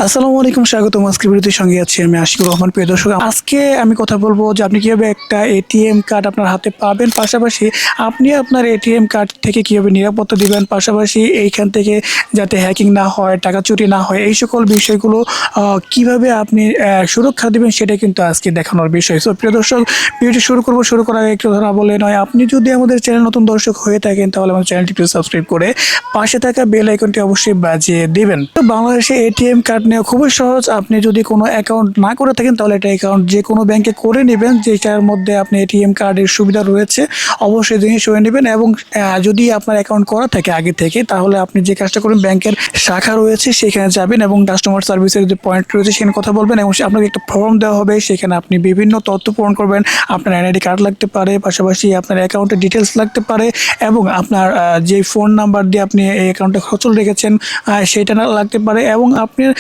আসসালামু আলাইকুম, স্বাগতম। আজকের ভিডিওতে সঙ্গে আছি আমি আশিকুর রহমান। প্রিয় দর্শক, আজকে আমি কথা বলবো যে আপনি কিভাবে একটা এটিএম কার্ড আপনার হাতে পাবেন, পাশাপাশি আপনি আপনার এটিএম কার্ড থেকে কিভাবে নিরাপত্তা দিবেন, পাশাপাশি এইখান থেকে যাতে হ্যাকিং না হয়, টাকা চুরি না হয়, এই সকল বিষয়গুলো কিভাবে আপনি সুরক্ষা দিবেন সেটা কিন্তু আজকে দেখানোর বিষয়। সো প্রিয় দর্শক, ভিডিওটি শুরু করার আগে একটু ধরা বলে নয়, আপনি যদি আমাদের চ্যানেল নতুন দর্শক হয়ে থাকেন তাহলে আমাদের চ্যানেলটি একটু সাবস্ক্রাইব করে পাশে থাকা বেল আইকনটি অবশ্যই বাজিয়ে দিবেন। তো বাংলাদেশে এটিএম কার্ড নেওয়া খুবই সহজ। আপনি যদি কোনো অ্যাকাউন্ট না করে থাকেন তাহলে এটা অ্যাকাউন্ট যে কোনো ব্যাংকে করে নেবেন, যেটার মধ্যে আপনি এটিএম কার্ডের সুবিধা রয়েছে অবশ্যই জিনিস করে নেবেন। এবং যদি আপনার অ্যাকাউন্ট করা থাকে আগে থেকে, তাহলে আপনি যে কাজটা করবেন, ব্যাংকের শাখা রয়েছে সেখানে যাবেন এবং কাস্টমার সার্ভিসের যে পয়েন্ট রয়েছে সেখানে কথা বলবেন এবং আপনাকে একটা ফর্ম দেওয়া হবে। সেখানে আপনি বিভিন্ন তথ্য পূরণ করবেন। আপনার এনআইডি কার্ড লাগতে পারে, পাশাপাশি আপনার অ্যাকাউন্টের ডিটেলস লাগতে পারে এবং আপনার যে ফোন নাম্বার দিয়ে আপনি এই অ্যাকাউন্টে সচল রেখেছেন সেটা লাগতে পারে এবং আপনার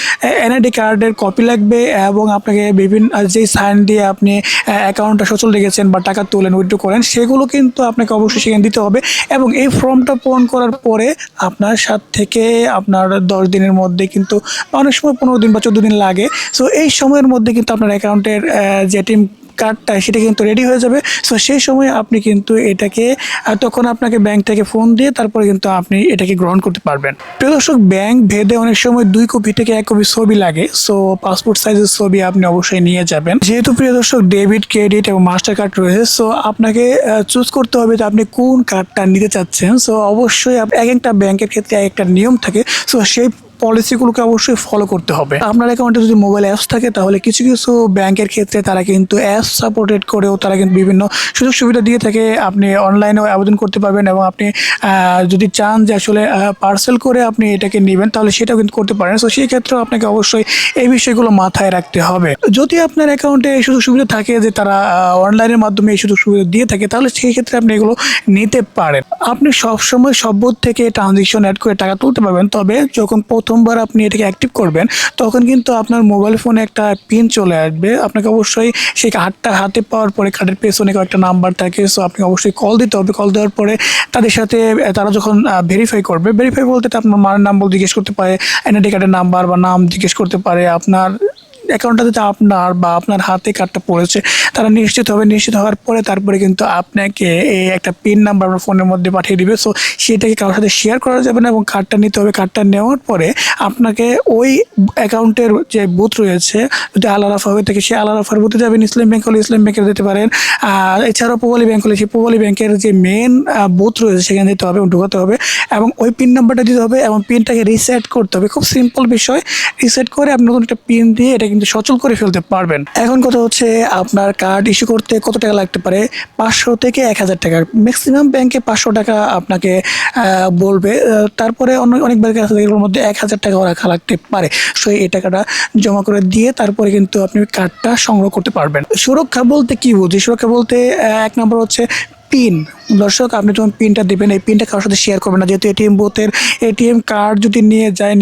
এনআইডি কার্ডের কপি লাগবে এবং আপনাকে বিভিন্ন যে সাইন দিয়ে আপনি অ্যাকাউন্টটা সচল রেখেছেন বা টাকা তোলেন, উইথড্র করেন, সেগুলো কিন্তু আপনাকে অবশ্যই সেখানে দিতে হবে। এবং এই ফর্মটা পূরণ করার পরে আপনার 7 থেকে আপনার 10 দিনের মধ্যে, কিন্তু অনেক সময় 15 দিন বা 14 দিন লাগে। সো এই সময়ের মধ্যে কিন্তু আপনার অ্যাকাউন্টের যে টিম কার্ডটা সেটা কিন্তু রেডি হয়ে যাবে। সো সেই সময় আপনি কিন্তু এটাকে তখন আপনাকে ব্যাংক থেকে ফোন দিয়ে তারপরে কিন্তু আপনি এটাকে গ্রহণ করতে পারবেন। প্রিয় দর্শক, ব্যাংক ভেদে অনেক সময় 2 কপি থেকে 1 কপি ছবি লাগে। সো পাসপোর্ট সাইজের ছবি আপনি অবশ্যই নিয়ে যাবেন। যেহেতু প্রিয় দর্শক ডেবিট, ক্রেডিট এবং মাস্টার কার্ড রয়েছে, সো আপনাকে চুজ করতে হবে যে আপনি কোন কার্ডটা নিতে চাচ্ছেন। সো অবশ্যই এক একটা ব্যাংকের ক্ষেত্রে এক একটা নিয়ম থাকে। সো সেই পলিসিগুলোকে অবশ্যই ফলো করতে হবে। আপনার অ্যাকাউন্টে যদি মোবাইল অ্যাপস থাকে তাহলে কিছু কিছু ব্যাংকের ক্ষেত্রে তারা কিন্তু অ্যাপস সাপোর্টেড করেও তারা কিন্তু বিভিন্ন সুযোগ সুবিধা দিয়ে থাকে। আপনি অনলাইনেও আবেদন করতে পারবেন এবং আপনি যদি চান যে আসলে পার্সেল করে আপনি এটাকে নেবেন তাহলে সেটাও কিন্তু করতে পারেন। সো সেই ক্ষেত্রেও আপনাকে অবশ্যই এই বিষয়গুলো মাথায় রাখতে হবে। যদি আপনার অ্যাকাউন্টে এই সুযোগ সুবিধা থাকে যে তারা অনলাইনের মাধ্যমে এই সুযোগ সুবিধা দিয়ে থাকে তাহলে সেই ক্ষেত্রে আপনি এগুলো নিতে পারেন। আপনি সবসময় সববোধ থেকে ট্রানজেকশন অ্যাড করে টাকা তুলতে পারবেন, তবে যখন প্রথমবার আপনি এটাকে অ্যাক্টিভ করবেন তখন কিন্তু আপনার মোবাইল ফোনে একটা পিন চলে আসবে। আপনাকে অবশ্যই সেই কার্ডটা হাতে পাওয়ার পরে কার্ডের পেছনে একটা নাম্বার থাকে। সো আপনি অবশ্যই কল দিতে হবে। কল দেওয়ার পরে তাদের সাথে তারা যখন ভেরিফাই করবে, ভেরিফাই বলতে আপনার মায়ের নাম্বার জিজ্ঞেস করতে পারে, এনআইডি কার্ডের নাম্বার বা নাম জিজ্ঞেস করতে পারে, আপনার অ্যাকাউন্টটাতে আপনার বা আপনার হাতে কার্ডটা পড়েছে তারা নিশ্চিত হবে। নিশ্চিত হওয়ার পরে তারপরে কিন্তু আপনাকে এই একটা পিন নাম্বার আপনার ফোনের মধ্যে পাঠিয়ে দিবে। সো সেটাকে কারোর সাথে শেয়ার করা যাবে না এবং কার্ডটা নিতে হবে। কার্ডটা নেওয়ার পরে আপনাকে ওই অ্যাকাউন্টের যে বুথ রয়েছে, যদি আল আরাফা হয়ে থাকে সেই আল আরাফার বুথে যাবেন। ইসলাম ব্যাংক হলে ইসলাম ব্যাংকে যেতে পারেন। এছাড়াও পূবালী ব্যাংক হলে সেই পূবালী ব্যাংকের যে মেন বুথ রয়েছে সেখানে যেতে হবে, ঢোকাতে হবে এবং ওই পিন নাম্বারটা দিতে হবে এবং পিনটাকে রিসেট করতে হবে। খুব সিম্পল বিষয়। রিসেট করে আপনি নতুন একটা পিন দিয়ে এটা কিন্তু সচল করে ফেলতে পারবেন। এখন কথা হচ্ছে আপনার কার্ড ইস্যু করতে কত টাকা লাগতে পারে। 500 থেকে 1000 টাকা, ম্যাক্সিমাম ব্যাংকে 500 টাকা আপনাকে বলবে। তারপরে অনেক ব্যাংক আছে এগুলোর মধ্যে 1000 টাকাও রাখা লাগতে পারে। সো এই টাকাটা জমা করে দিয়ে তারপরে কিন্তু আপনি কার্ডটা সংগ্রহ করতে পারবেন। সুরক্ষা বলতে কি বুঝি? সুরক্ষা বলতে 1 নম্বর হচ্ছে পিন। দর্শক, আপনি যখন পিনটা দেবেন এই পিনটা কারোর সাথে শেয়ার করবেন না। যেহেতু এটিএম বুথের এটিএম কার্ড যদি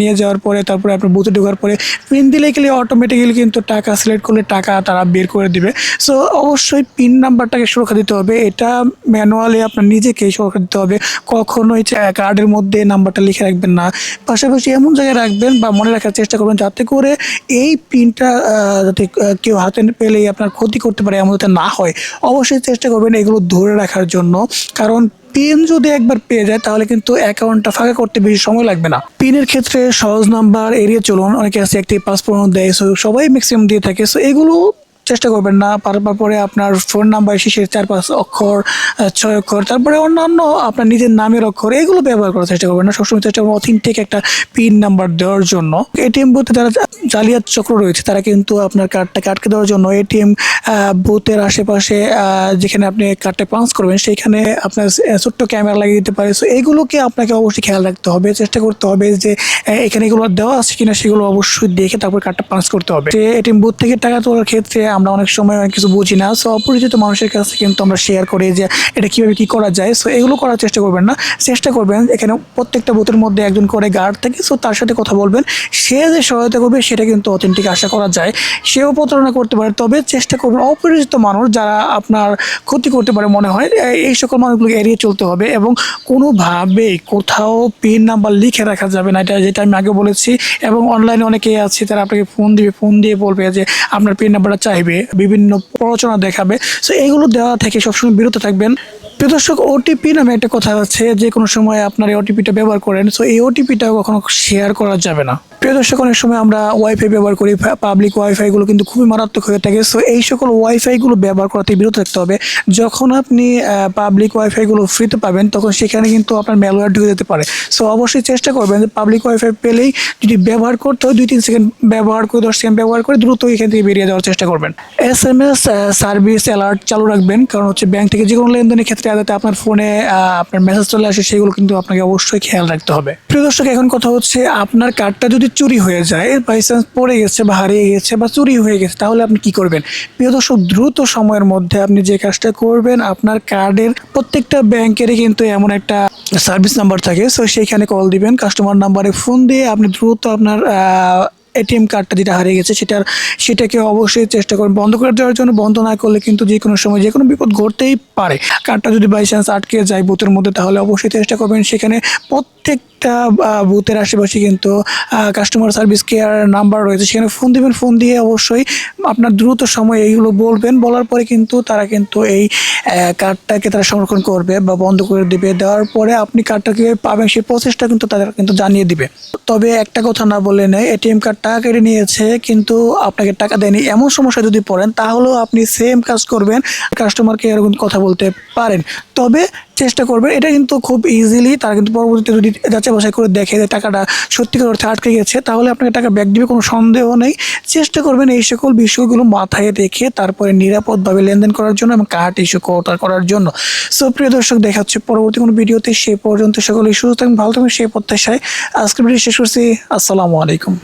নিয়ে যাওয়ার পরে তারপরে আপনার বুথে ঢোকার পরে পিন দিলে গেলে অটোমেটিক্যালি কিন্তু টাকা সিলেক্ট করলে টাকা তারা বের করে দিবে। সো অবশ্যই পিন নাম্বারটাকে সুরক্ষা দিতে হবে। এটা ম্যানুয়ালি আপনার নিজেকেই সুরক্ষা দিতে হবে। কখনোই কার্ডের মধ্যে নাম্বারটা লিখে রাখবেন না। পাশাপাশি এমন জায়গায় রাখবেন বা মনে রাখার চেষ্টা করবেন যাতে করে এই পিনটা যাতে কেউ হাতে পেলেই আপনার ক্ষতি করতে পারে এমন যাতে না হয়। অবশ্যই চেষ্টা করবেন এগুলো ধরে রাখার জন্য, কারণ পিন যদি একবার পেয়ে যায় তাহলে কিন্তু অ্যাকাউন্টটা ফাঁকা করতে বেশি সময় লাগবে না। পিনের ক্ষেত্রে সহজ নাম্বার এড়িয়ে চলুন। অনেকে আছে একটি পাসপোর্ট দেয়, সো সবাই ম্যাক্সিমাম দিয়ে থাকে। সো এগুলো চেষ্টা করবেন না। পারবার পরে আপনার ফোন নাম্বার শেষের 4-5 অক্ষর, 6 অক্ষর, তারপরে অন্যান্য আপনার নিজের নামের অক্ষর, এগুলো ব্যবহার করার চেষ্টা করবেন না। সবসময় চেষ্টা করবেন অথেন্টিক একটা পিন নাম্বার দেওয়ার জন্য। এটিএম বুথে যারা জালিয়াত চক্র রয়েছে তারা কিন্তু আপনার কার্ডটাকে আটকে দেওয়ার জন্য এটিএম বুথের আশেপাশে যেখানে আপনি কার্ডটা পাঞ্চ করবেন সেইখানে আপনার ছোট্ট ক্যামেরা লাগিয়ে দিতে পারে। সো এইগুলোকে আপনাকে অবশ্যই খেয়াল রাখতে হবে। চেষ্টা করতে হবে যে এখানে এগুলো দেওয়া আছে কিনা সেগুলো অবশ্যই দেখে তারপর কার্ডটা পাঞ্চ করতে হবে। এটিএম বুথ থেকে টাকা তোলার ক্ষেত্রে আমরা অনেক সময় অনেক কিছু বুঝি না। সো অপরিচিত মানুষের কাছে কিন্তু আমরা শেয়ার করি যে এটা কীভাবে কী করা যায়। সো এগুলো করার চেষ্টা করবেন না, চেষ্টা করবেন এখানে প্রত্যেকটা বুথের মধ্যে একজন করে গার্ড থাকে, সো তার সাথে কথা বলবেন। সে যে সহায়তা করবে সেটা কিন্তু অথেন্টিক আশা করা যায়। সেও প্রতারণা করতে পারে, তবে চেষ্টা করবেন অপরিচিত মানুষ যারা আপনার ক্ষতি করতে পারে মনে হয় এই সকল মানুষগুলোকে এড়িয়ে চলতে হবে। এবং কোনোভাবেই কোথাও পিন নাম্বার লিখে রাখা যাবে না, এটা যেটা আমি আগে বলেছি। এবং অনলাইনে অনেকেই আছে তারা আপনাকে ফোন দিবে, ফোন দিয়ে বলবে যে আপনার পিন নাম্বারটা চাইবে, বিভিন্ন প্ররোচনা দেখাবে। সো এগুলো দেওয়া থেকে সবসময় বিরত থাকবেন। প্রিয় দর্শক, ওটিপি নামে একটা কথা আছে, যে কোনো সময় আপনার এই ওটিপিটা ব্যবহার করেন, সো এই ওটিপিটা কখনো শেয়ার করা যাবে না। প্রিয় দর্শক, অনেক সময় আমরা ওয়াইফাই ব্যবহার করি, পাবলিক ওয়াইফাইগুলো কিন্তু খুবই মারাত্মক হয়ে থাকে। সো এই সকল ওয়াইফাইগুলো ব্যবহার করা থেকে বিরত থাকতে হবে। যখন আপনি পাবলিক ওয়াইফাইগুলো ফ্রিতে পাবেন তখন সেখানে কিন্তু আপনার ম্যালওয়্যার ঢুকে যেতে পারে। সো অবশ্যই চেষ্টা করবেন যে পাবলিক ওয়াইফাই পেলেই যদি ব্যবহার করতে হয় 2-3 সেকেন্ড ব্যবহার করে 10 সেকেন্ড ব্যবহার করে দ্রুত এখান থেকে বেরিয়ে যাওয়ার চেষ্টা করবেন। SMS সার্ভিস অ্যালার্ট চালু রাখবেন, কারণ হচ্ছে ব্যাংক থেকে যে কোনো লেনদেনের ক্ষেত্রে যাতে আপনার ফোনে আপনার মেসেজ চলে আসে সেগুলো কিন্তু আপনাকে অবশ্যই খেয়াল রাখতে হবে। প্রিয় দর্শক, এখন কথা হচ্ছে আপনার কার্ডটা যদি চুরি হয়ে যায়, বাই চান্স পড়ে গেছে বা হারিয়ে গেছে বা চুরি হয়ে গেছে, তাহলে আপনি কি করবেন? প্রিয় দর্শক, দ্রুত সময়ের মধ্যে আপনি যে কাজটা করবেন, আপনার কার্ডের প্রত্যেকটা ব্যাংকেরই কিন্তু এমন একটা সার্ভিস নাম্বার থাকে, সো সেইখানে কল দিবেন। কাস্টমার নাম্বারে ফোন দিয়ে আপনি দ্রুত আপনার এটিএম কার্ডটা যেটা হারিয়ে গেছে সেটাকে অবশ্যই চেষ্টা করবেন বন্ধ করে দেওয়ার জন্য। বন্ধ না করলে কিন্তু যে কোনো সময় যে কোনো বিপদ ঘটতেই পারে। কার্ডটা যদি বাই চান্স আটকে যায় বুথের মধ্যে, তাহলে অবশ্যই চেষ্টা করবেন সেখানে প্রত্যেকটা বুথের আশেপাশে কিন্তু কাস্টমার সার্ভিস কেয়ার নাম্বার রয়েছে, সেখানে ফোন দিবেন। ফোন দিয়ে অবশ্যই আপনার দ্রুত সময় এইগুলো বলবেন। বলার পরে কিন্তু তারা কিন্তু এই কার্ডটাকে তারা সংরক্ষণ করবে বা বন্ধ করে দেবে। দেওয়ার পরে আপনি কার্ডটা কীভাবে পাবেন সেই প্রসেসটা কিন্তু তাদের কিন্তু জানিয়ে দিবে। তবে একটা কথা না বলে নেই, এটিএম কার্ড টাকা কেটে নিয়েছে কিন্তু আপনাকে টাকা দেয়নি, এমন সমস্যা যদি পড়েন তাহলেও আপনি সেম কাজ করবেন, কাস্টমারকে এরকম কথা বলতে পারেন। তবে চেষ্টা করবেন, এটা কিন্তু খুব ইজিলি তারা কিন্তু পরবর্তীতে যদি যাচাই বাছাই করে দেখে যে টাকাটা সত্যিকার অর্থে আটকে গেছে, তাহলে আপনাকে টাকা ব্যাক দিবে, কোনো সন্দেহ নেই। চেষ্টা করবেন এই সকল বিষয়গুলো মাথায় রেখে তারপরে নিরাপদভাবে লেনদেন করার জন্য এবং কার্ড ইস্যু করার জন্য। সো প্রিয় দর্শক, দেখা হচ্ছে পরবর্তী কোনো ভিডিওতে। সেই পর্যন্ত সকলেই সুস্থ থাকবেন, ভালো থাকবেন সেই প্রত্যাশায় আজকের ভিডিও শেষ করছি। আসসালামু আলাইকুম।